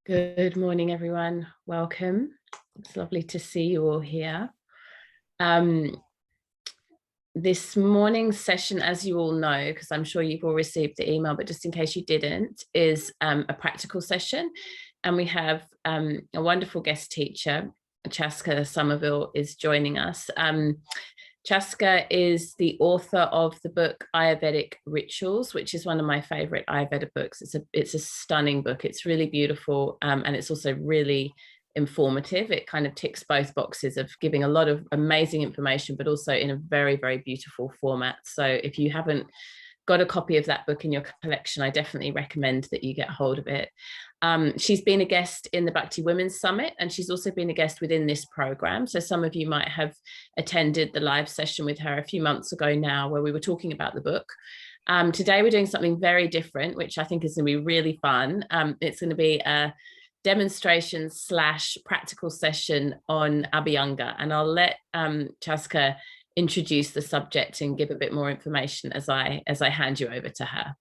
Good morning, everyone. Welcome. It's lovely to see you all here. Um, this morning's session, as you all know, because I'm sure you've all received the email, but just in case you didn't, is a practical session. And we have a wonderful guest teacher, Chasca Summerville, is joining us. Chasca is the author of the book Ayurvedic Rituals, which is one of my favorite Ayurveda books. It's a stunning book. It's really beautiful, and it's also really informative. It kind of ticks both boxes of giving a lot of amazing information, but also in a very, very beautiful format. So if you haven't got a copy of that book in your collection, I definitely recommend that you get hold of it. She's been a guest in the Bhakti Women's Summit, and she's also been a guest within this program. So some of you might have attended the live session with her a few months ago now, where we were talking about the book. Today we're doing something very different, which I think is going to be really fun. It's going to be a demonstration / practical session on Abheyanga, and I'll let Chasca introduce the subject and give a bit more information as I hand you over to her.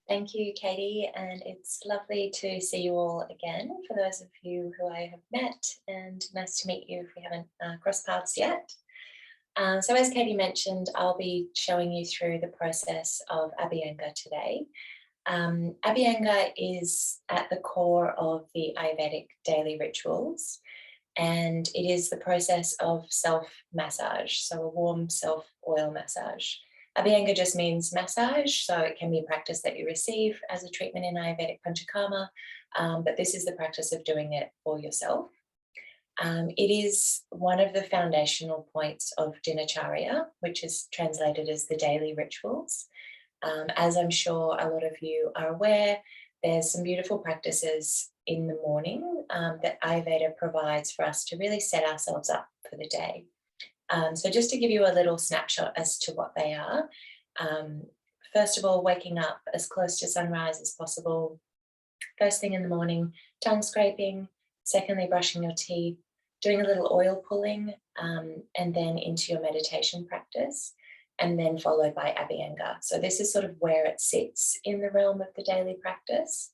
Thank you, Katie, and it's lovely to see you all again, for those of you who I have met, and nice to meet you if we haven't crossed paths yet. So as Katie mentioned, I'll be showing you through the process of Abheyanga today. Abheyanga is at the core of the Ayurvedic daily rituals, and it is the process of self-massage, so a warm self-oil massage. Abheyanga just means massage, so it can be a practice that you receive as a treatment in Ayurvedic Panchakarma, but this is the practice of doing it for yourself. It is one of the foundational points of Dinacharya, which is translated as the daily rituals. As I'm sure a lot of you are aware, there's some beautiful practices in the morning that Ayurveda provides for us to really set ourselves up for the day. So just to give you a little snapshot as to what they are, first of all, waking up as close to sunrise as possible. First thing in the morning, tongue scraping. Secondly, brushing your teeth, doing a little oil pulling, and then into your meditation practice, and then followed by Abheyanga. So this is sort of where it sits in the realm of the daily practice.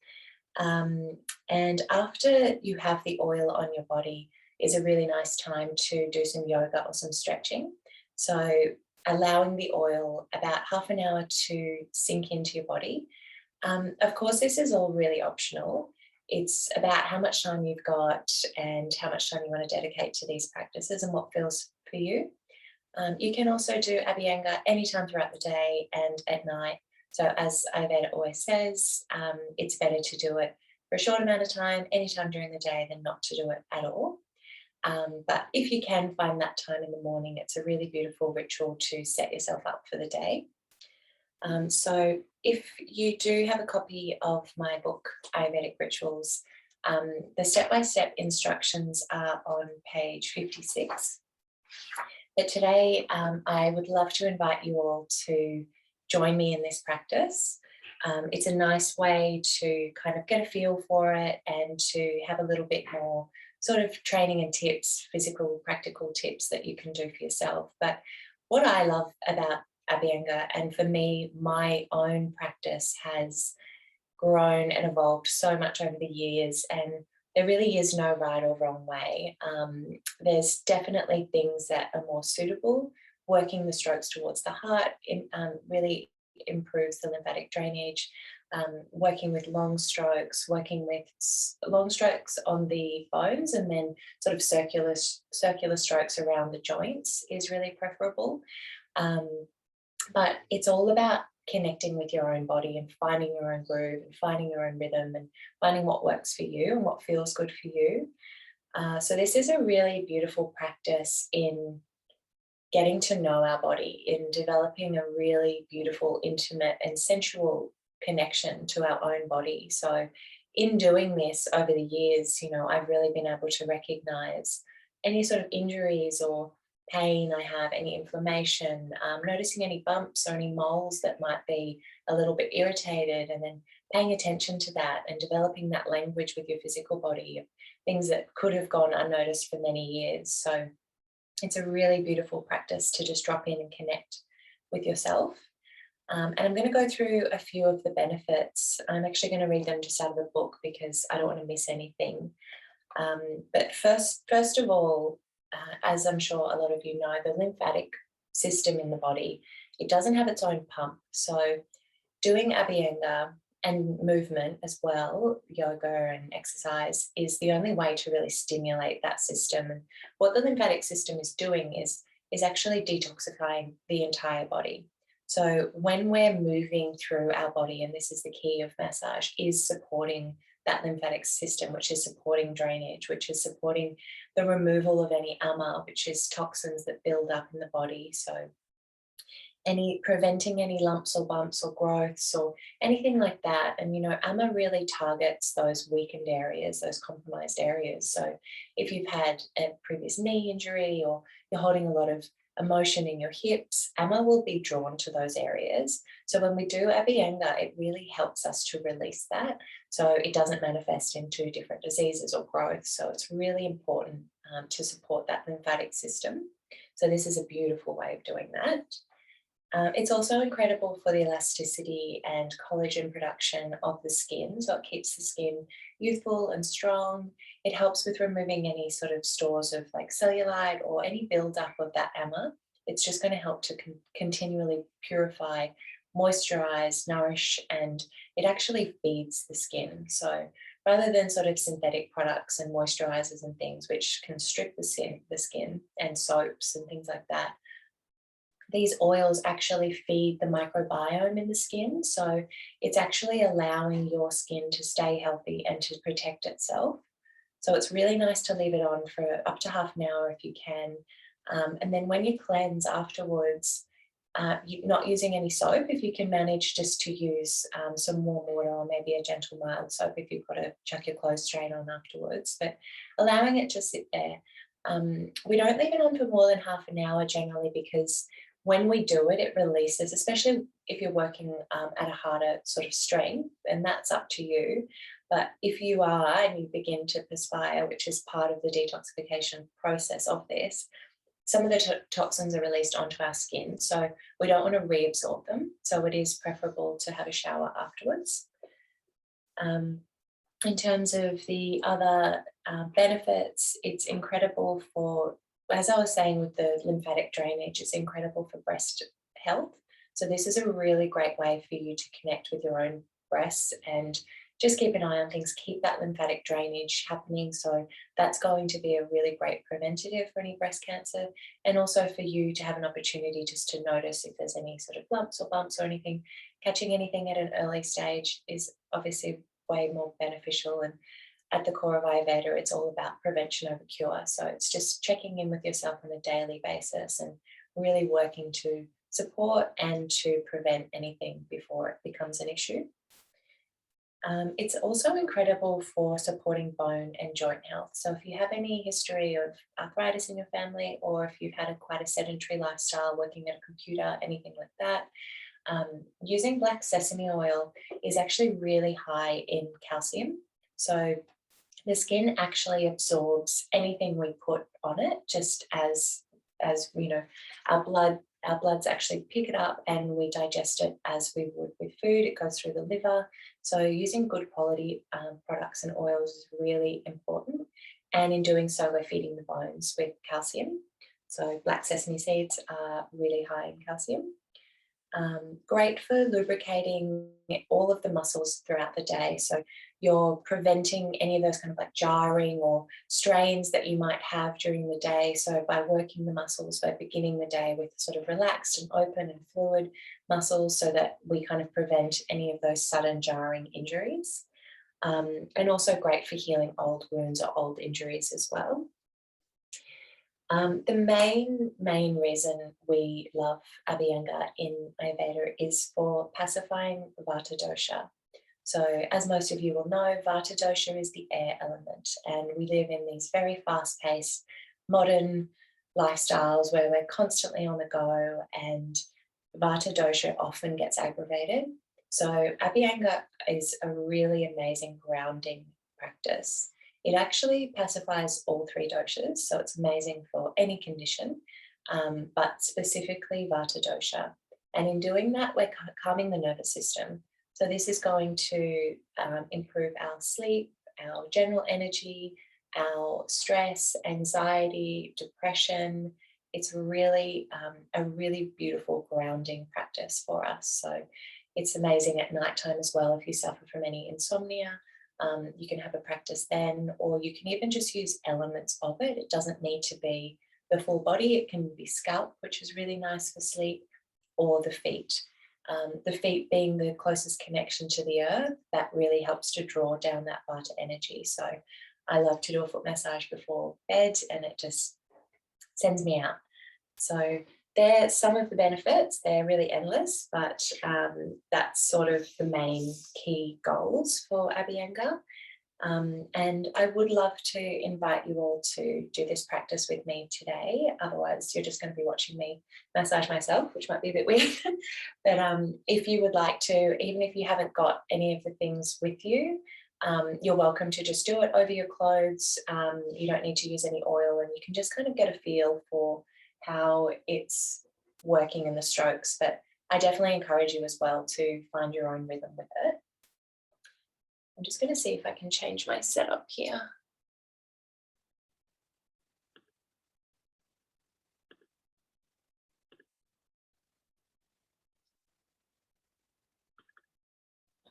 And after you have the oil on your body, is a really nice time to do some yoga or some stretching. So allowing the oil about half an hour to sink into your body. Of course, this is all really optional. It's about how much time you've got and how much time you want to dedicate to these practices and what feels for you. You can also do Abheyanga anytime throughout the day and at night. So as Ayurveda always says, it's better to do it for a short amount of time, anytime during the day, than not to do it at all. But if you can find that time in the morning, it's a really beautiful ritual to set yourself up for the day. So if you do have a copy of my book, Ayurvedic Rituals, the step-by-step instructions are on page 56. But today, I would love to invite you all to join me in this practice. It's a nice way to kind of get a feel for it and to have a little bit more sort of training and tips, physical, practical tips that you can do for yourself. But what I love about Abheyanga, and for me, my own practice has grown and evolved so much over the years, and there really is no right or wrong way. There's definitely things that are more suitable. Working the strokes towards the heart really improves the lymphatic drainage. Working with long strokes on the bones, and then sort of circular strokes around the joints is really preferable. But it's all about connecting with your own body and finding your own groove and finding your own rhythm and finding what works for you and what feels good for you. So this is a really beautiful practice in getting to know our body, in developing a really beautiful, intimate and sensual connection to our own body. So in doing this over the years, I've really been able to recognize any sort of injuries or pain I have, any inflammation, noticing any bumps or any moles that might be a little bit irritated, and then paying attention to that and developing that language with your physical body, things that could have gone unnoticed for many years. So it's a really beautiful practice to just drop in and connect with yourself. And I'm going to go through a few of the benefits. I'm actually going to read them just out of the book because I don't want to miss anything. But first of all, as I'm sure a lot of you know, the lymphatic system in the body, it doesn't have its own pump. So doing Abheyanga and movement as well, yoga and exercise, is the only way to really stimulate that system. And what the lymphatic system is doing is actually detoxifying the entire body. So when we're moving through our body, and this is the key of massage, is supporting that lymphatic system, which is supporting drainage, which is supporting the removal of any ama, which is toxins that build up in the body. So preventing any lumps or bumps or growths or anything like that. And, ama really targets those weakened areas, those compromised areas. So if you've had a previous knee injury or you're holding a lot of emotion in your hips, ama will be drawn to those areas. So when we do Abheyanga, it really helps us to release that. So it doesn't manifest into different diseases or growth. So it's really important to support that lymphatic system. So this is a beautiful way of doing that. It's also incredible for the elasticity and collagen production of the skin. So it keeps the skin youthful and strong. It helps with removing any sort of stores of like cellulite or any buildup of that ama. It's just going to help to continually purify, moisturize, nourish, and it actually feeds the skin. So rather than sort of synthetic products and moisturizers and things which can strip the skin and soaps and things like that, these oils actually feed the microbiome in the skin. So it's actually allowing your skin to stay healthy and to protect itself. So it's really nice to leave it on for up to half an hour if you can. And then when you cleanse afterwards, you're not using any soap, if you can manage just to use some warm water or maybe a gentle mild soap if you've got to chuck your clothes straight on afterwards, but allowing it to sit there. We don't leave it on for more than half an hour generally, because when we do it, it releases, especially if you're working at a harder sort of strength, and that's up to you. But if you are and you begin to perspire, which is part of the detoxification process of this, some of the toxins are released onto our skin. So we don't want to reabsorb them. So it is preferable to have a shower afterwards. In terms of the other benefits, it's incredible for, as I was saying with the lymphatic drainage, it's incredible for breast health. So this is a really great way for you to connect with your own breasts and just keep an eye on things, keep that lymphatic drainage happening. So that's going to be a really great preventative for any breast cancer, and also for you to have an opportunity just to notice if there's any sort of lumps or bumps or anything. Catching anything at an early stage is obviously way more beneficial, and at the core of Ayurveda, it's all about prevention over cure. So it's just checking in with yourself on a daily basis and really working to support and to prevent anything before it becomes an issue. It's also incredible for supporting bone and joint health. So if you have any history of arthritis in your family, or if you've had quite a sedentary lifestyle, working at a computer, anything like that, using black sesame oil is actually really high in calcium. So the skin actually absorbs anything we put on it, just as our bloods actually pick it up and we digest it as we would with food. It goes through the liver. So using good quality products and oils is really important. And in doing so, we're feeding the bones with calcium. So black sesame seeds are really high in calcium. Great for lubricating all of the muscles throughout the day. So you're preventing any of those kind of like jarring or strains that you might have during the day. So by working the muscles, by beginning the day with sort of relaxed and open and fluid muscles, so that we kind of prevent any of those sudden jarring injuries. And also great for healing old wounds or old injuries as well. The main reason we love Abheyanga in Ayurveda is for pacifying Vata dosha. So as most of you will know, Vata dosha is the air element, and we live in these very fast-paced modern lifestyles where we're constantly on the go, and Vata dosha often gets aggravated. So Abheyanga is a really amazing grounding practice. It actually pacifies all three doshas, so it's amazing for any condition, but specifically Vata dosha. And in doing that, we're calming the nervous system. So this is going to improve our sleep, our general energy, our stress, anxiety, depression. It's really a really beautiful grounding practice for us. So it's amazing at nighttime as well. If you suffer from any insomnia, you can have a practice then, or you can even just use elements of it. It doesn't need to be the full body. It can be scalp, which is really nice for sleep, or the feet. The feet being the closest connection to the earth, that really helps to draw down that Vata energy. So I love to do a foot massage before bed, and it just sends me out. So they're some of the benefits. They're really endless, but that's sort of the main key goals for Abheyanga. And I would love to invite you all to do this practice with me today. Otherwise, you're just going to be watching me massage myself, which might be a bit weird. But if you would like to, even if you haven't got any of the things with you, you're welcome to just do it over your clothes. You don't need to use any oil, and you can just kind of get a feel for how it's working in the strokes. But I definitely encourage you as well to find your own rhythm with it. I'm just going to see if I can change my setup here.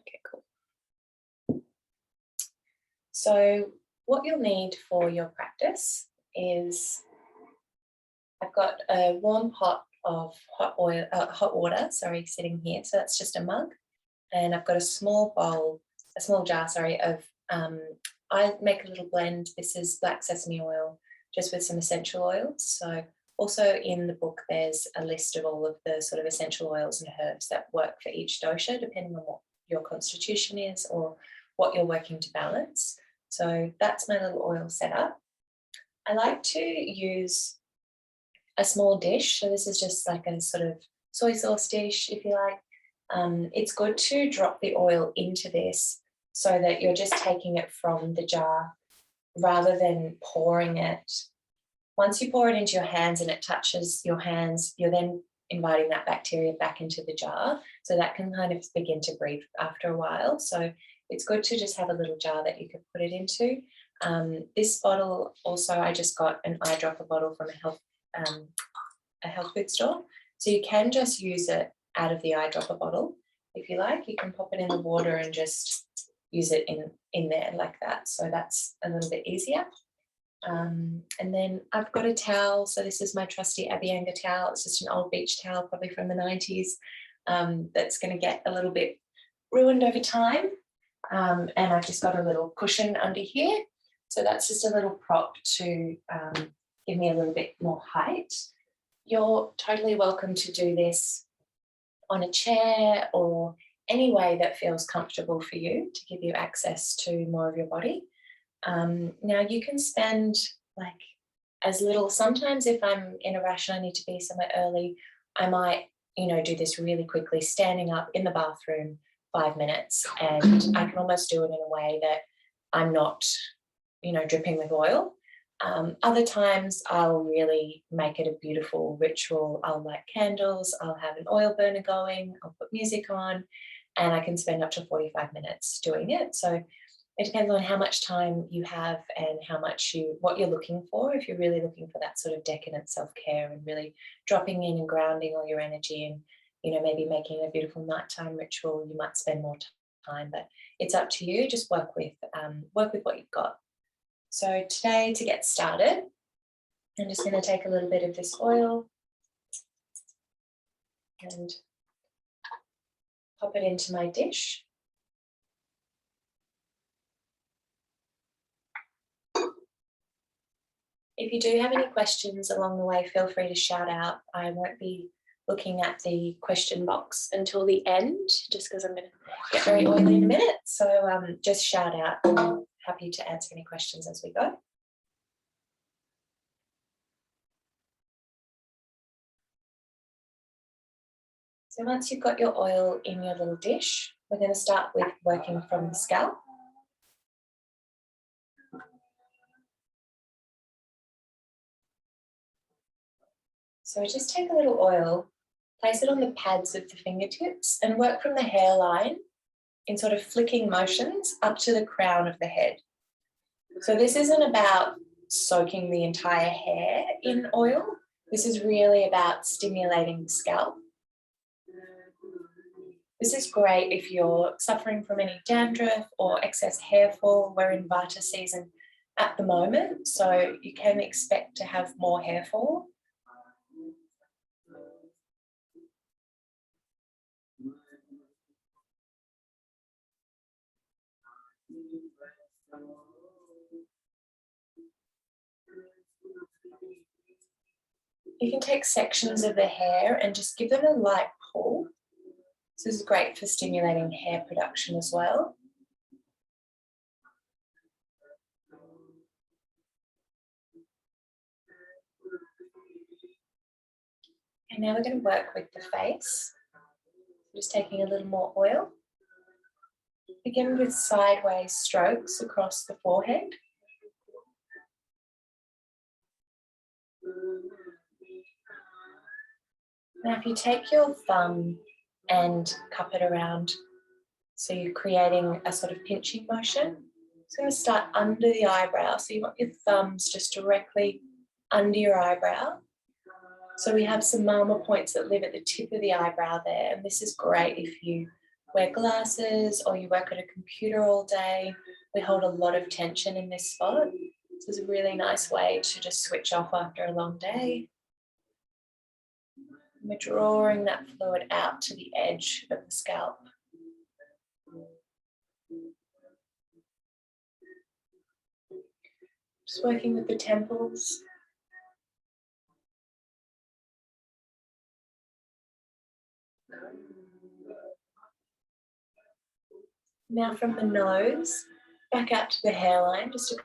Okay, cool. So what you'll need for your practice is, I've got a warm pot of hot water, sitting here. So that's just a mug. And I've got a small jar, of, I make a little blend. This is black sesame oil, just with some essential oils. So also in the book, there's a list of all of the sort of essential oils and herbs that work for each dosha, depending on what your constitution is or what you're working to balance. So that's my little oil setup. I like to use a small dish. So this is just like a sort of soy sauce dish, if you like. It's good to drop the oil into this so that you're just taking it from the jar rather than pouring it. Once you pour it into your hands and it touches your hands, you're then inviting that bacteria back into the jar. So that can kind of begin to breathe after a while. So it's good to just have a little jar that you could put it into. This bottle also, I just got an eyedropper bottle from a health food store. So you can just use it out of the eyedropper bottle. If you like, you can pop it in the water and just use it in there like that. So that's a little bit easier. And then I've got a towel. So this is my trusty Abheyanga towel. It's just an old beach towel, probably from the 90s. That's going to get a little bit ruined over time. And I've just got a little cushion under here. So that's just a little prop to give me a little bit more height. You're totally welcome to do this on a chair or any way that feels comfortable for you to give you access to more of your body. Now you can spend like as little, sometimes if I'm in a rush and I need to be somewhere early, I might, do this really quickly, standing up in the bathroom 5 minutes, and I can almost do it in a way that I'm not, dripping with oil. Other times I'll really make it a beautiful ritual. I'll light candles, I'll have an oil burner going, I'll put music on, and I can spend up to 45 minutes doing it. So it depends on how much time you have and what you're looking for. If you're really looking for that sort of decadent self-care and really dropping in and grounding all your energy and, maybe making a beautiful nighttime ritual, you might spend more time, but it's up to you. Just work with what you've got. So today, to get started, I'm just going to take a little bit of this oil and pop it into my dish. If you do have any questions along the way, feel free to shout out. I won't be looking at the question box until the end, just because I'm going to get very oily in a minute. So just shout out. I'm happy to answer any questions as we go. So once you've got your oil in your little dish, we're going to start with working from the scalp. So just take a little oil, Place it on the pads of the fingertips and work from the hairline in sort of flicking motions up to the crown of the head. So this isn't about soaking the entire hair in oil. This is really about stimulating the scalp. This is great if you're suffering from any dandruff or excess hair fall. We're in Vata season at the moment, so you can expect to have more hair fall. You can take sections of the hair and just give them a light pull. This is great for stimulating hair production as well. And now we're going to work with the face. Just taking a little more oil. Begin with sideways strokes across the forehead. Now if you take your thumb and cup it around, so you're creating a sort of pinching motion. It's going to start under the eyebrow. So you want your thumbs just directly under your eyebrow. So we have some marmor points that live at the tip of the eyebrow there. And this is great if you wear glasses or you work at a computer all day. We hold a lot of tension in this spot. This is a really nice way to just switch off after a long day. And we're drawing that fluid out to the edge of the scalp. Just working with the temples. Now from the nose, back out to the hairline, just to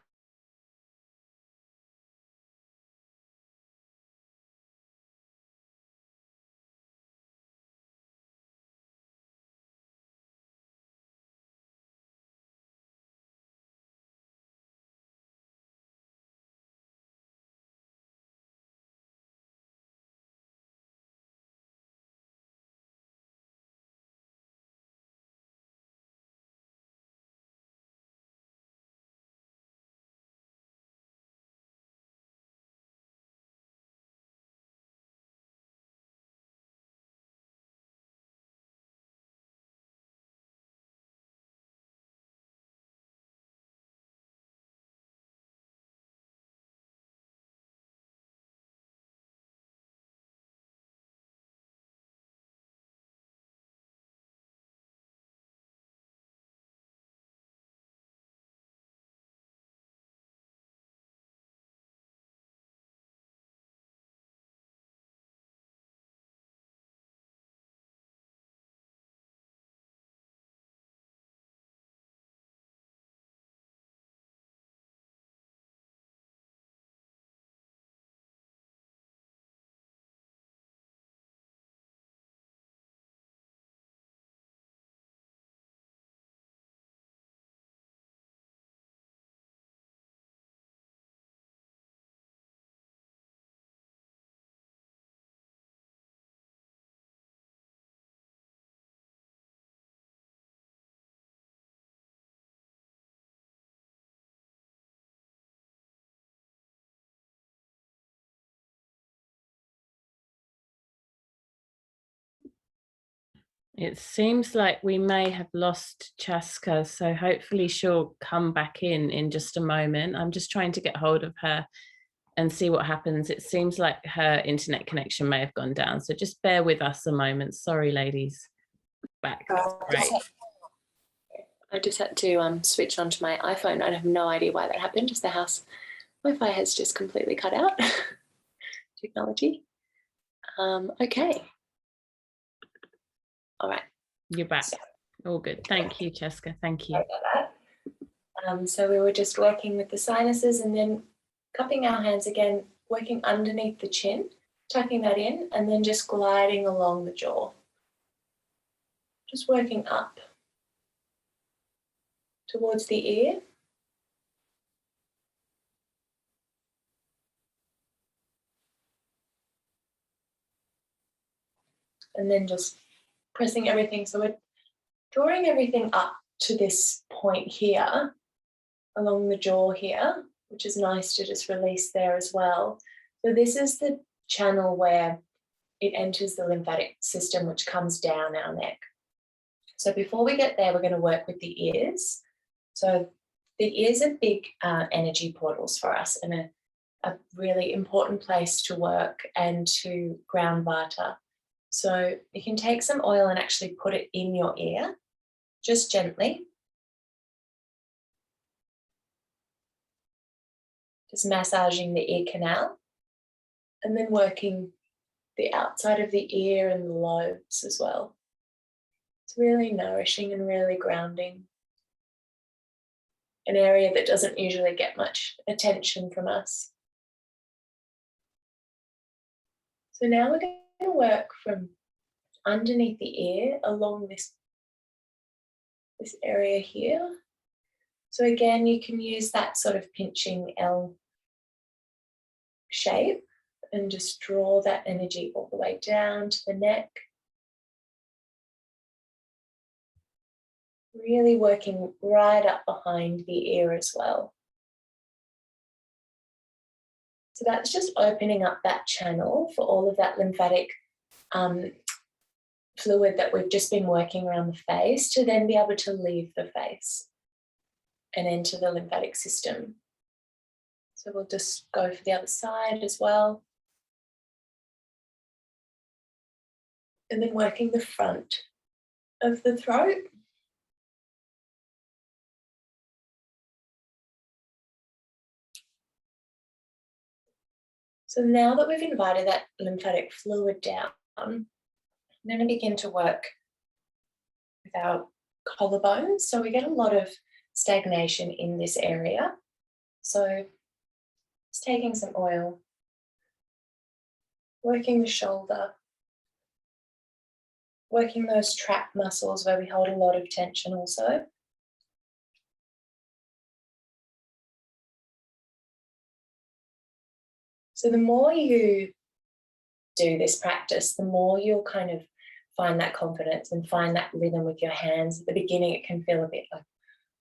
It seems like we may have lost Chasca, so hopefully she'll come back in just a moment. I'm just trying to get hold of her and see what happens. It seems like her internet connection may have gone down, so just bear with us a moment. Sorry, ladies. Back. Right. I just had to switch onto my iPhone. I have no idea why that happened. Just the house Wi-Fi has just completely cut out. Technology. Okay. All right. You're back. All good. Thank you, Chasca. Thank you. Sorry about that. So we were just working with the sinuses and then cupping our hands again, working underneath the chin, tucking that in, and then just gliding along the jaw. Just working up towards the ear. and then just pressing everything. So we're drawing everything up to this point here, along the jaw here, which is nice to just release there as well. So this is the channel where it enters the lymphatic system, which comes down our neck. So before we get there, we're going to work with the ears. So the ears are big energy portals for us, and a really important place to work and to ground vata. So you can take some oil and actually put it in your ear, just gently. Just massaging the ear canal, and then working the outside of the ear and the lobes as well. It's really nourishing and really grounding. An area that doesn't usually get much attention from us. So now we're going to work from underneath the ear along this area here. So again, you can use that sort of pinching L shape and just draw that energy all the way down to the neck. Really working right up behind the ear as well. So that's just opening up that channel for all of that lymphatic fluid that we've just been working around the face to then be able to leave the face and enter the lymphatic system. So we'll just go for the other side as well. And then working the front of the throat. So now that we've invited that lymphatic fluid down, I'm going to begin to work with our collarbones. So we get a lot of stagnation in this area. So just taking some oil, working the shoulder, working those trap muscles where we hold a lot of tension also. So the more you do this practice, the more you'll kind of find that confidence and find that rhythm with your hands. At the beginning, it can feel a bit like,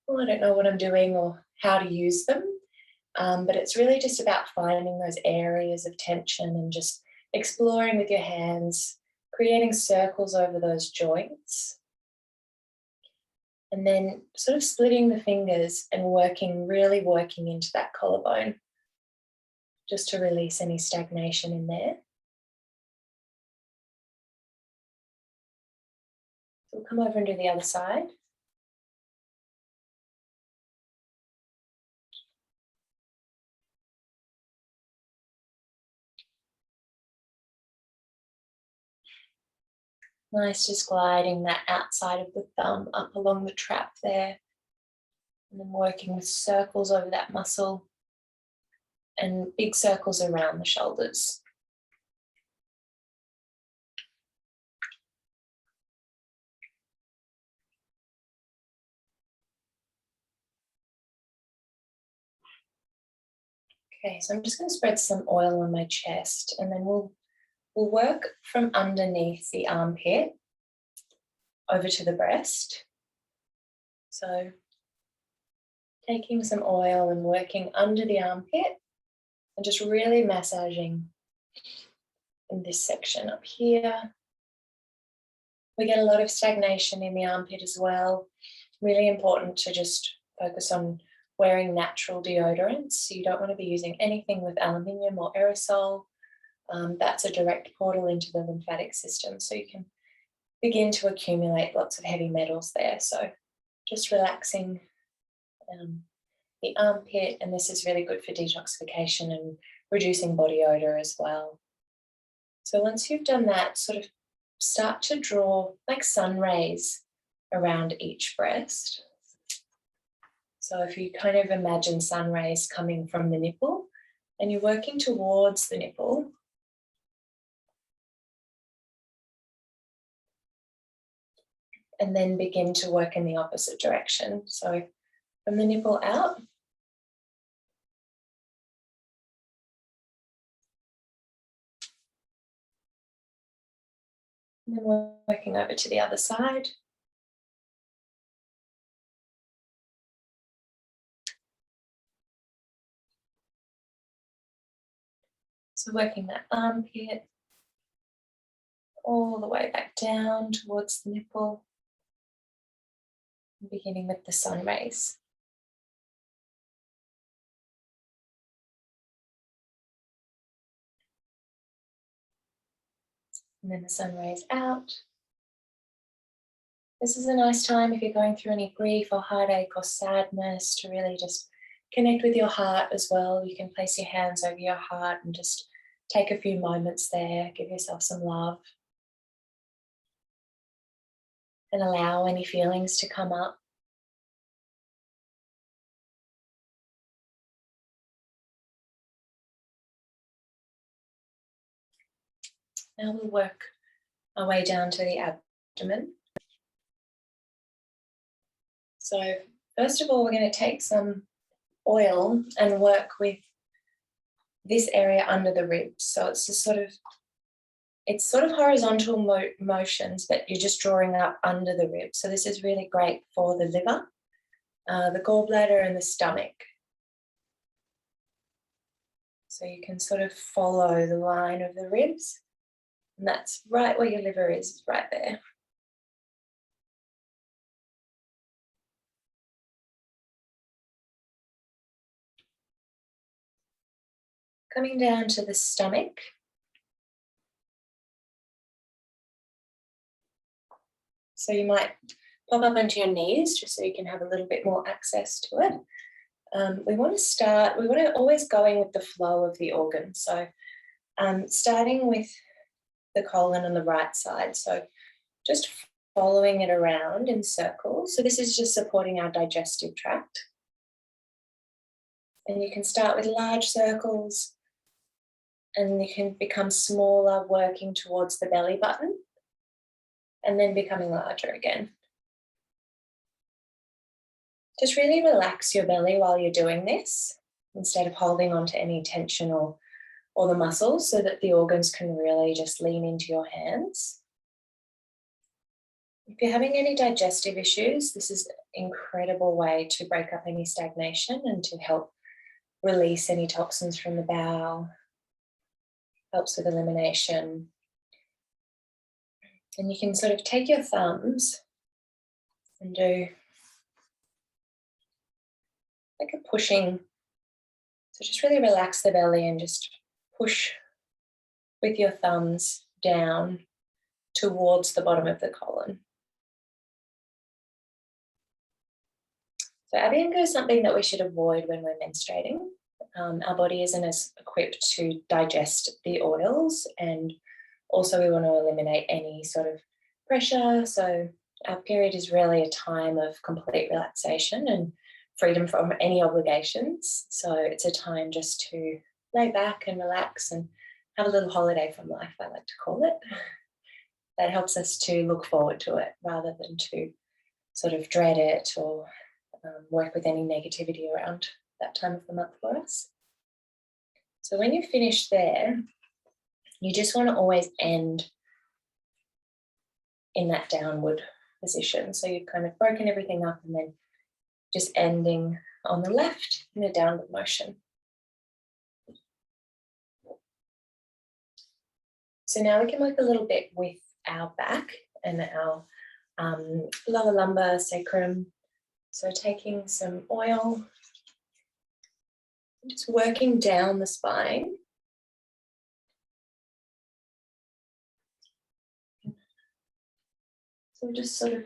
oh, I don't know what I'm doing or how to use them. But it's really just about finding those areas of tension and just exploring with your hands, creating circles over those joints. And then sort of splitting the fingers and really working into that collarbone, just to release any stagnation in there. So we'll come over and do the other side. Nice, just gliding that outside of the thumb up along the trap there. And then working with circles over that muscle and big circles around the shoulders. Okay, so I'm just going to spread some oil on my chest, and then we'll work from underneath the armpit over to the breast. So taking some oil and working under the armpit and just really massaging in this section up here. We get a lot of stagnation in the armpit as well. Really important to just focus on wearing natural deodorants. So you don't want to be using anything with aluminium or aerosol. That's a direct portal into the lymphatic system. So you can begin to accumulate lots of heavy metals there. So just relaxing the armpit, and this is really good for detoxification and reducing body odor as well. So once you've done that, sort of start to draw like sun rays around each breast. So if you kind of imagine sun rays coming from the nipple and you're working towards the nipple, and then begin to work in the opposite direction. So from the nipple out, And then we're working over to the other side. So working that armpit all the way back down towards the nipple, beginning with the sun rays. And then the sun rays out. This is a nice time if you're going through any grief or heartache or sadness to really just connect with your heart as well. You can place your hands over your heart and just take a few moments there, give yourself some love. And allow any feelings to come up. Now we'll work our way down to the abdomen. So first of all, we're going to take some oil and work with this area under the ribs. So it's just sort of horizontal motions, but you're just drawing up under the ribs. So this is really great for the liver, the gallbladder and the stomach. So you can sort of follow the line of the ribs, and that's right where your liver is, right there. Coming down to the stomach. So you might pop up onto your knees just so you can have a little bit more access to it. We want to always go in with the flow of the organ. So starting with the colon on the right side. So just following it around in circles. So this is just supporting our digestive tract. And you can start with large circles and you can become smaller, working towards the belly button and then becoming larger again. Just really relax your belly while you're doing this instead of holding on to any tension or the muscles, so that the organs can really just lean into your hands. If you're having any digestive issues, this is an incredible way to break up any stagnation and to help release any toxins from the bowel. Helps with elimination. And you can sort of take your thumbs and do like a pushing. So just really relax the belly and just push with your thumbs down towards the bottom of the colon. So Abheyanga is something that we should avoid when we're menstruating. Our body isn't as equipped to digest the oils, and also we want to eliminate any sort of pressure. So our period is really a time of complete relaxation and freedom from any obligations. So it's a time just to lay back and relax and have a little holiday from life, I like to call it. That helps us to look forward to it rather than to sort of dread it or work with any negativity around that time of the month for us. So when you finish there, you just want to always end in that downward position. So you've kind of broken everything up and then just ending on the left in a downward motion. So now we can work a little bit with our back and our lower lumbar sacrum. So taking some oil, just working down the spine. So just sort of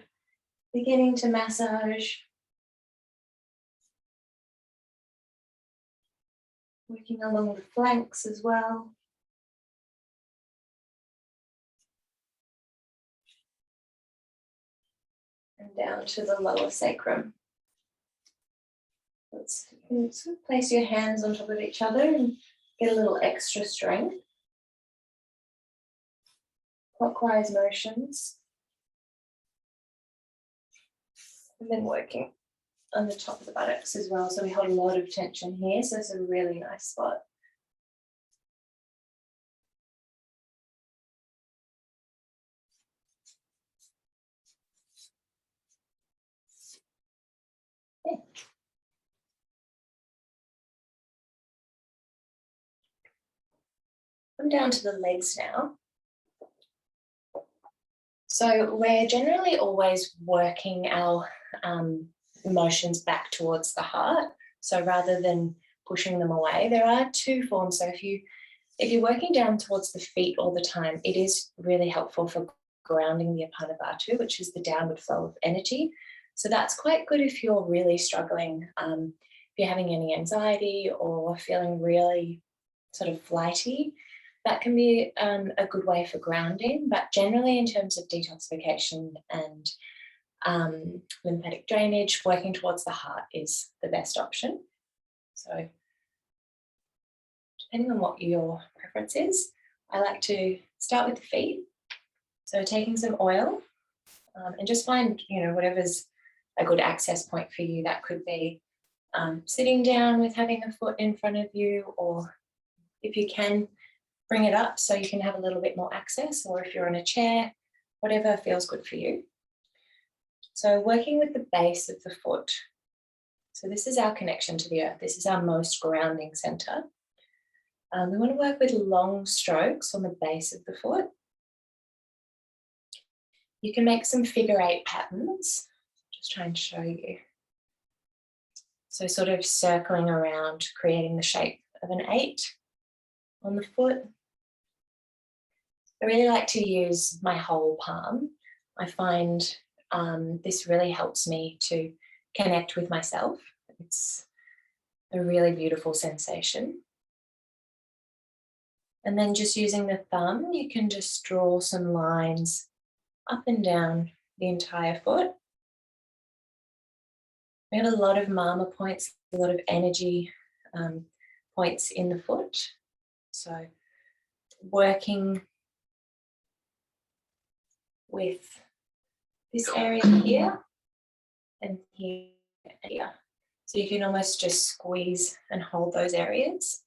beginning to massage. Working along the flanks as well. And down to the lower sacrum. You can sort of place your hands on top of each other and get a little extra strength. Clockwise motions. And then working on the top of the buttocks as well. So we hold a lot of tension here. So it's a really nice spot. Okay. Come down to the legs now. So we're generally always working our motions back towards the heart. So rather than pushing them away, there are two forms. So if you're working down towards the feet all the time, it is really helpful for grounding the Apanavatu, which is the downward flow of energy. So that's quite good if you're really struggling, if you're having any anxiety or feeling really sort of flighty. That can be a good way for grounding, but generally in terms of detoxification and lymphatic drainage, working towards the heart is the best option. So depending on what your preference is, I like to start with the feet. So taking some oil and just find, whatever's a good access point for you. That could be sitting down with having a foot in front of you, or if you can, bring it up so you can have a little bit more access, or if you're in a chair, whatever feels good for you. So working with the base of the foot. So this is our connection to the earth. This is our most grounding center. We want to work with long strokes on the base of the foot. You can make some figure 8 patterns. Just trying to show you. So sort of circling around, creating the shape of an 8 on the foot. I really like to use my whole palm. I find this really helps me to connect with myself. It's a really beautiful sensation. And then just using the thumb, you can just draw some lines up and down the entire foot. We have a lot of mama points, a lot of energy points in the foot. So working with this area here and here and here. So you can almost just squeeze and hold those areas.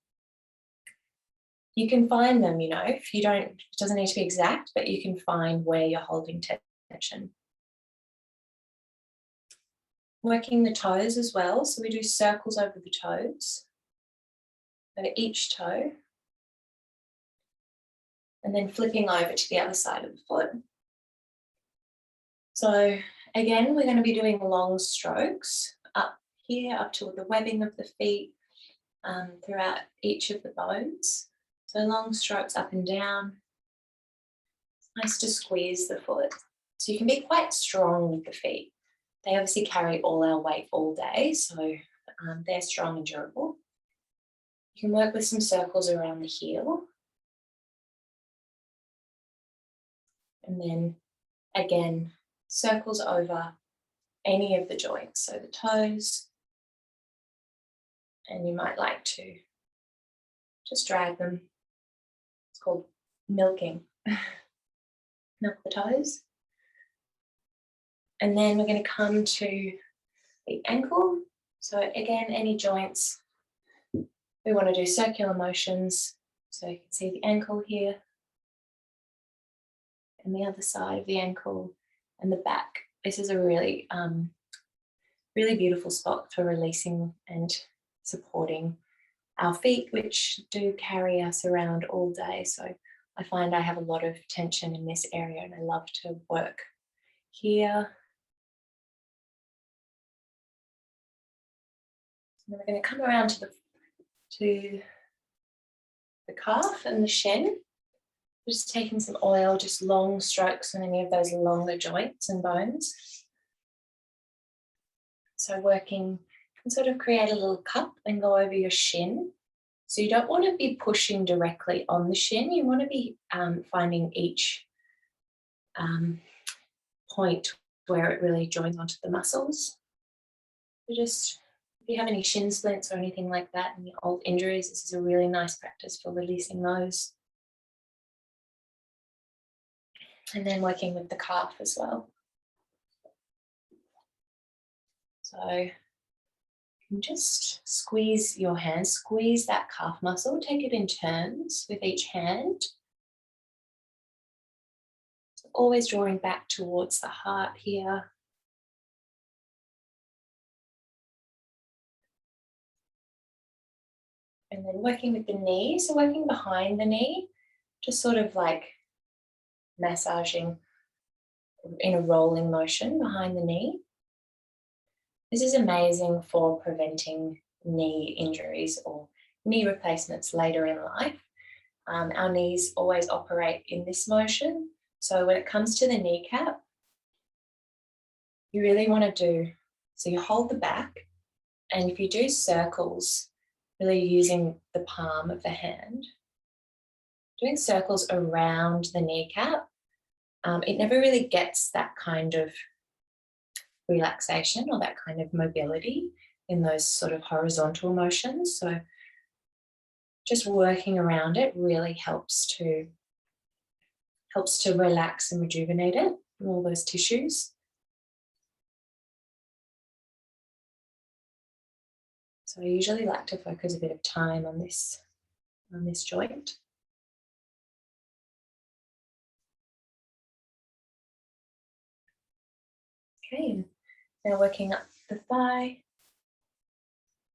You can find them, if you don't, it doesn't need to be exact, but you can find where you're holding tension. Working the toes as well. So we do circles over the toes, over each toe, and then flipping over to the other side of the foot. So again, we're going to be doing long strokes up here, up to the webbing of the feet, throughout each of the bones. So long strokes up and down. It's nice to squeeze the foot. So you can be quite strong with the feet. They obviously carry all our weight all day, so they're strong and durable. You can work with some circles around the heel. And then again, circles over any of the joints, so the toes, and you might like to just drag them. It's called milking. Milk the toes. And then we're going to come to the ankle. So again, any joints, we want to do circular motions. So you can see the ankle here, and the other side of the ankle, and the back. This is a really, really beautiful spot for releasing and supporting our feet, which do carry us around all day. So I find I have a lot of tension in this area, and I love to work here. And then we're going to come around to the calf and the shin. Just taking some oil, just long strokes on any of those longer joints and bones. So working, and sort of create a little cup and go over your shin. So you don't want to be pushing directly on the shin. You want to be finding each point where it really joins onto the muscles. So just, if you have any shin splints or anything like that, any old injuries, this is a really nice practice for releasing those. And then working with the calf as well. So you can just squeeze your hand, squeeze that calf muscle, take it in turns with each hand. So always drawing back towards the heart here. And then working with the knee, so working behind the knee, just sort of like massaging in a rolling motion behind the knee. This is amazing for preventing knee injuries or knee replacements later in life. Our knees always operate in this motion. So when it comes to the kneecap, you really want to do, so you hold the back, and if you do circles, really using the palm of the hand, doing circles around the kneecap, it never really gets that kind of relaxation or that kind of mobility in those sort of horizontal motions. So just working around it really helps to relax and rejuvenate it, all those tissues. So I usually like to focus a bit of time on this joint. Okay, now working up the thigh.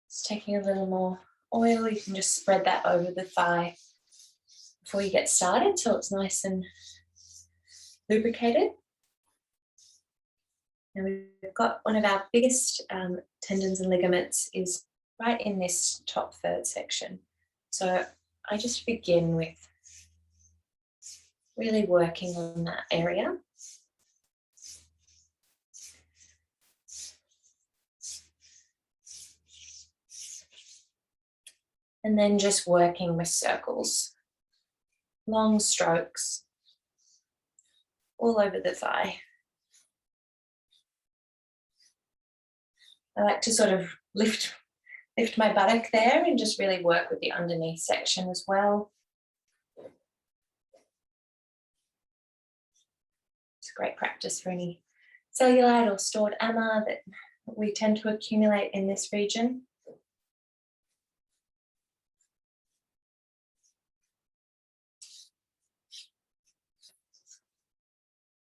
Just taking a little more oil, you can just spread that over the thigh before you get started so it's nice and lubricated. Now we've got one of our biggest tendons and ligaments is right in this top third section. So I just begin with really working on that area. And then just working with circles, long strokes all over the thigh. I like to sort of lift my buttock there and just really work with the underneath section as well. It's a great practice for any cellulite or stored AMA that we tend to accumulate in this region.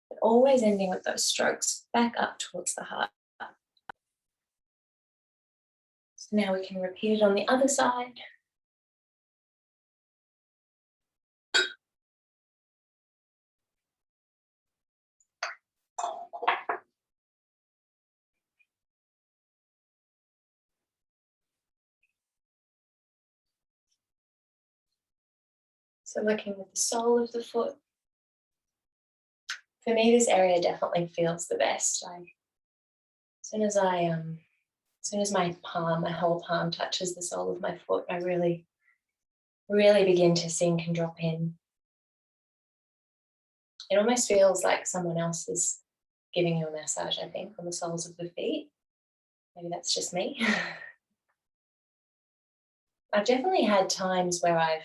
But always ending with those strokes back up towards the heart. So now we can repeat it on the other side. So working with the sole of the foot. For me, this area definitely feels the best. As soon as my whole palm touches the sole of my foot, I really begin to sink and drop in. It almost feels like someone else is giving you a massage, I think, on the soles of the feet. Maybe that's just me. I've definitely had times where I've,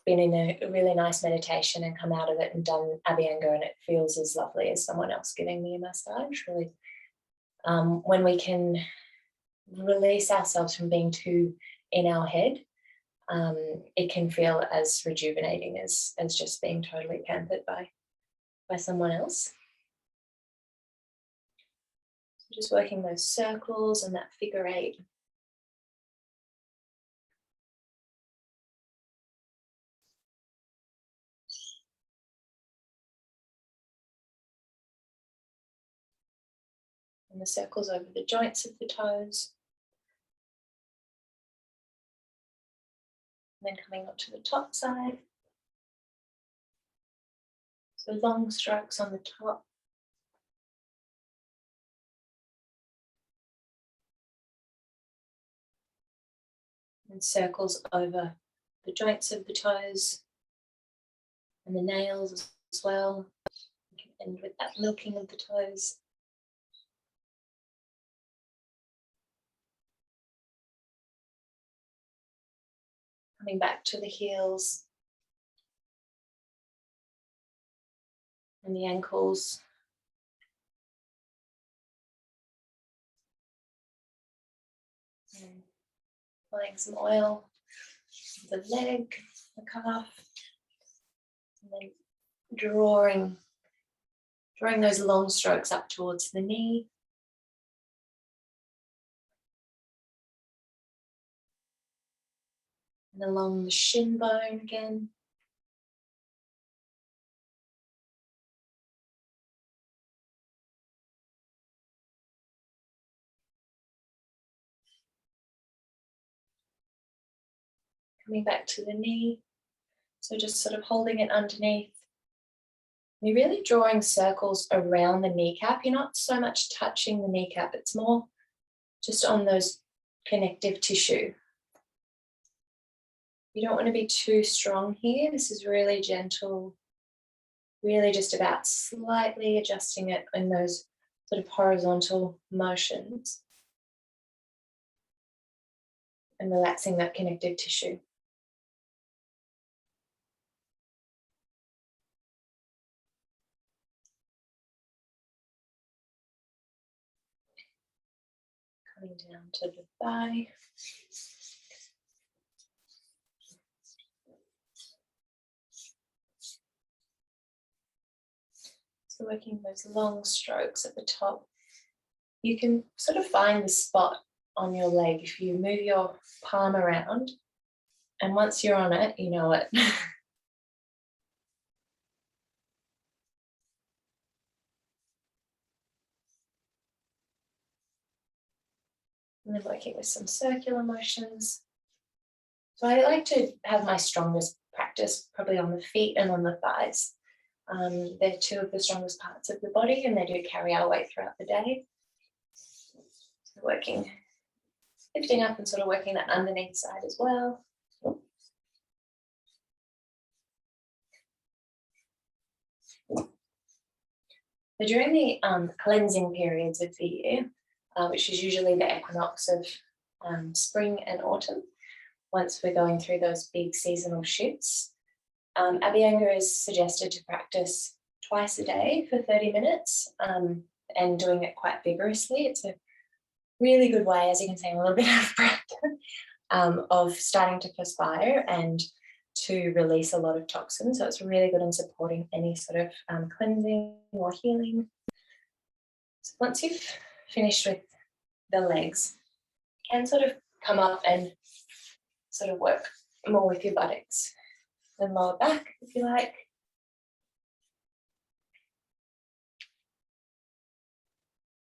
been in a really nice meditation and come out of it and done Abheyanga, and it feels as lovely as someone else giving me a massage. Really, when we can release ourselves from being too in our head, it can feel as rejuvenating as just being totally pampered by someone else. So just working those circles and that figure eight. And the circles over the joints of the toes. And then coming up to the top side. So long strokes on the top. And circles over the joints of the toes and the nails as well. You can end with that milking of the toes. Coming back to the heels and the ankles. And applying some oil to the leg, the calf, and then drawing those long strokes up towards the knee. And along the shin bone again. Coming back to the knee. So just sort of holding it underneath. You're really drawing circles around the kneecap. You're not so much touching the kneecap. It's more just on those connective tissue. You don't want to be too strong here. This is really gentle, really just about slightly adjusting it in those sort of horizontal motions and relaxing that connective tissue. Coming down to the thigh. So working those long strokes at the top. You can sort of find the spot on your leg if you move your palm around, and once you're on it, you know it. And then working with some circular motions. So I like to have my strongest practice probably on the feet and on the thighs. They're two of the strongest parts of the body, and they do carry our weight throughout the day. So working, lifting up and sort of working that underneath side as well. So during the cleansing periods of the year, which is usually the equinox of spring and autumn, once we're going through those big seasonal shifts, Abheyanga is suggested to practice twice a day for 30 minutes and doing it quite vigorously. It's a really good way, as you can see, I'm a little bit out of breath, of starting to perspire and to release a lot of toxins. So it's really good in supporting any sort of cleansing or healing. So once you've finished with the legs, you can sort of come up and sort of work more with your buttocks and lower back if you like.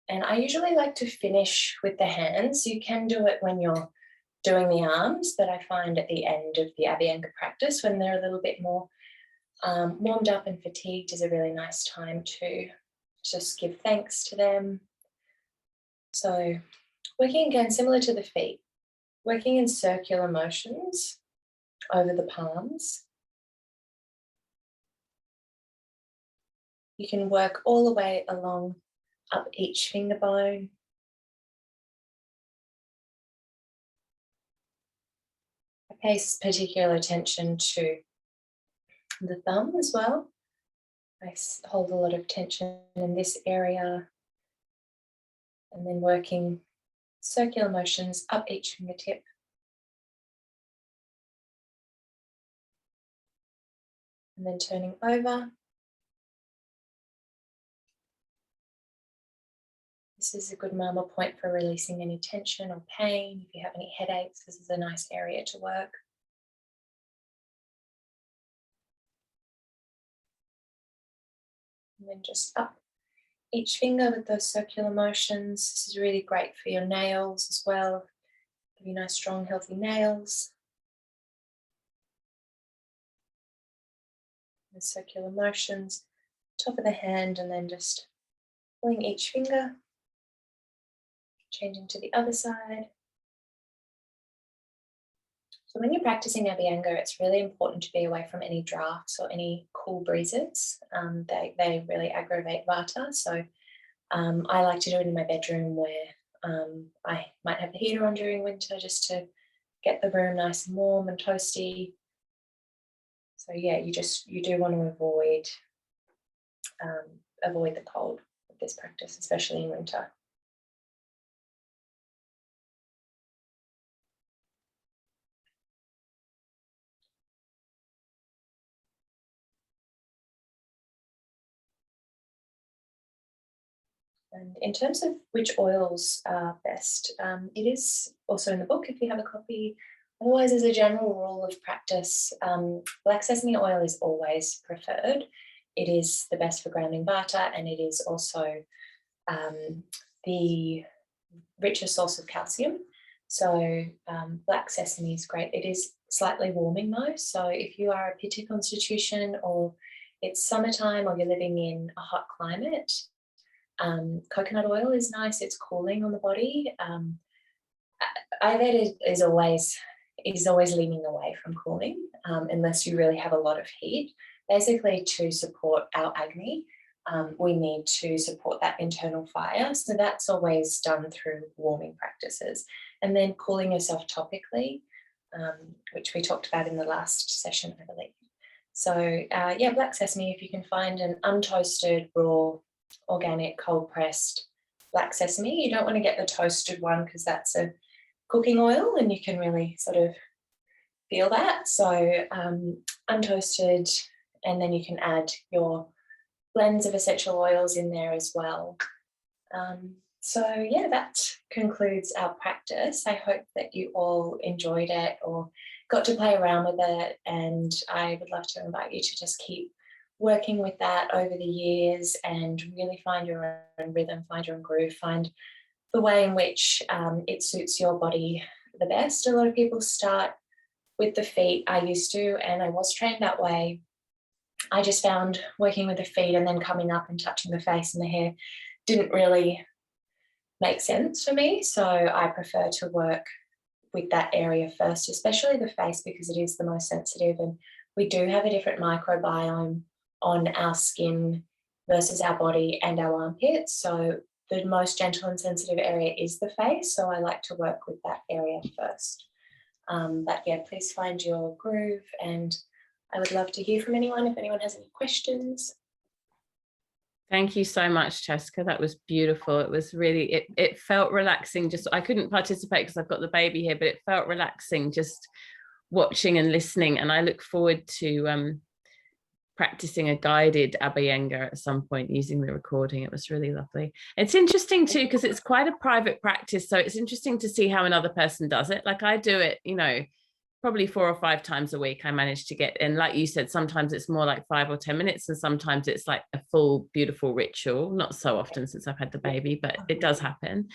And I usually like to finish with the hands. You can do it when you're doing the arms, but I find at the end of the Abheyanga practice, when they're a little bit more warmed up and fatigued, is a really nice time to just give thanks to them. So working again, similar to the feet, working in circular motions over the palms. You can work all the way along up each finger bone. I pay particular attention to the thumb as well. I hold a lot of tension in this area, and then working circular motions up each fingertip. And then turning over. This is a good mama point for releasing any tension or pain. If you have any headaches, this is a nice area to work. And then just up each finger with those circular motions. This is really great for your nails as well. Give you nice, strong, healthy nails. The circular motions, top of the hand, and then just pulling each finger, changing to the other side. So when you're practicing Abheyanga, it's really important to be away from any drafts or any cool breezes. They really aggravate vata. So I like to do it in my bedroom, where I might have the heater on during winter just to get the room nice and warm and toasty. So yeah, you do want to avoid the cold with this practice, especially in winter. And in terms of which oils are best, it is also in the book, if you have a copy, Otherwise, as a general rule of practice, black sesame oil is always preferred. It is the best for grounding vata, and it is also the richest source of calcium. So black sesame is great. It is slightly warming though. So if you are a pitta constitution, or it's summertime, or you're living in a hot climate, coconut oil is nice. It's cooling on the body. Ayurveda is always leaning away from cooling, unless you really have a lot of heat. Basically, to support our Agni, we need to support that internal fire. So that's always done through warming practices. And then cooling yourself topically, which we talked about in the last session, I believe. So yeah, black sesame, if you can find an untoasted, raw, organic, cold pressed black sesame. You don't want to get the toasted one because that's a cooking oil and you can really sort of feel that. So untoasted, and then you can add your blends of essential oils in there as well. So yeah, that concludes our practice. I hope that you all enjoyed it or got to play around with it, and I would love to invite you to just keep working with that over the years and really find your own rhythm, find your own groove, find the way in which it suits your body the best. A lot of people start with the feet. I used to, and I was trained that way. I just found working with the feet and then coming up and touching the face and the hair didn't really make sense for me. So I prefer to work with that area first, especially the face, because it is the most sensitive, and we do have a different microbiome on our skin versus our body and our armpits. So the most gentle and sensitive area is the face. So I like to work with that area first. But yeah, please find your groove, and I would love to hear from anyone if anyone has any questions. Thank you so much, Chasca. That was beautiful. It was really, it felt relaxing. Just, I couldn't participate because I've got the baby here, but it felt relaxing just watching and listening. And I look forward to practicing a guided Abheyanga at some point using the recording. It was really lovely. It's interesting too, because it's quite a private practice. So it's interesting to see how another person does it. Like I do it, you know, probably 4 or 5 times a week I manage to get, and like you said, sometimes it's more like 5 or 10 minutes, and sometimes it's like a full beautiful ritual. Not so often since I've had the baby, but it does happen.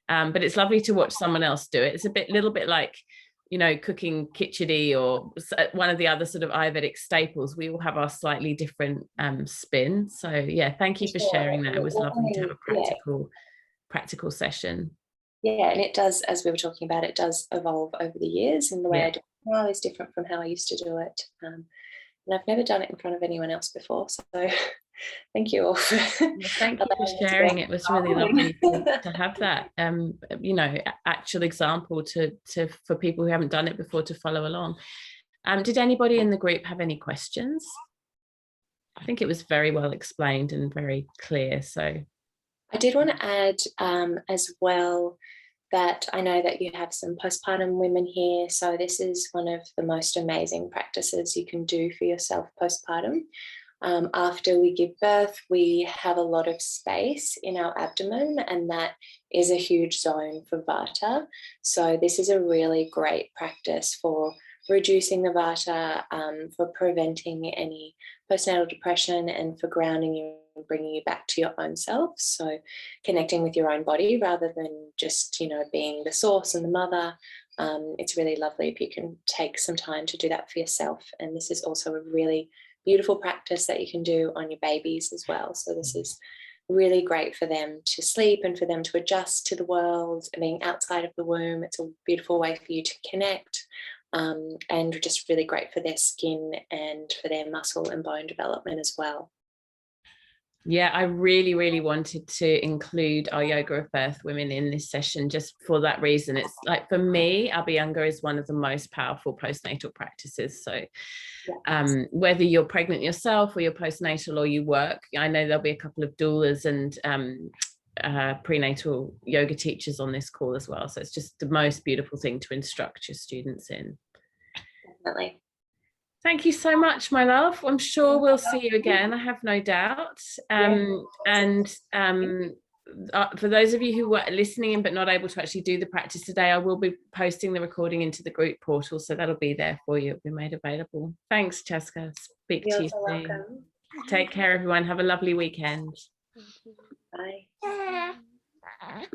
But it's lovely to watch someone else do it. It's a little bit like, you know, cooking khichdi or one of the other sort of Ayurvedic staples. We all have our slightly different spin. So yeah, thank you for sharing that. It was lovely to have a practical session. Yeah, and it does, as we were talking about, it does evolve over the years, and the way I do it now is different from how I used to do it. And I've never done it in front of anyone else before, so thank you all for thank you for sharing. It was really lovely to have that you know, actual example for people who haven't done it before to follow along. Did anybody in the group have any questions? I think it was very well explained and very clear. So I did want to add as well that I know that you have some postpartum women here. So this is one of the most amazing practices you can do for yourself postpartum. After we give birth, we have a lot of space in our abdomen, and that is a huge zone for vata. So this is a really great practice for reducing the vata, for preventing any postnatal depression, and for grounding you and bringing you back to your own self. So connecting with your own body rather than just, you know, being the source and the mother. It's really lovely if you can take some time to do that for yourself. And this is also a really beautiful practice that you can do on your babies as well. So this is really great for them to sleep and for them to adjust to the world and being outside of the womb. It's a beautiful way for you to connect. And just really great for their skin and for their muscle and bone development as well. Yeah, I really, really wanted to include our yoga of birth women in this session just for that reason. It's like, for me, Abheyanga is one of the most powerful postnatal practices. So whether you're pregnant yourself or you're postnatal or you work, I know there'll be a couple of doulas and prenatal yoga teachers on this call as well. So it's just the most beautiful thing to instruct your students in. Definitely. Thank you so much, my love. I'm sure we'll see you again. I have no doubt. And for those of you who were listening in but not able to actually do the practice today, I will be posting the recording into the group portal, so that'll be there for you. It'll be made available. Thanks, Chasca. Speak You're to you so soon. welcome. Take care, everyone. Have a lovely weekend. Bye.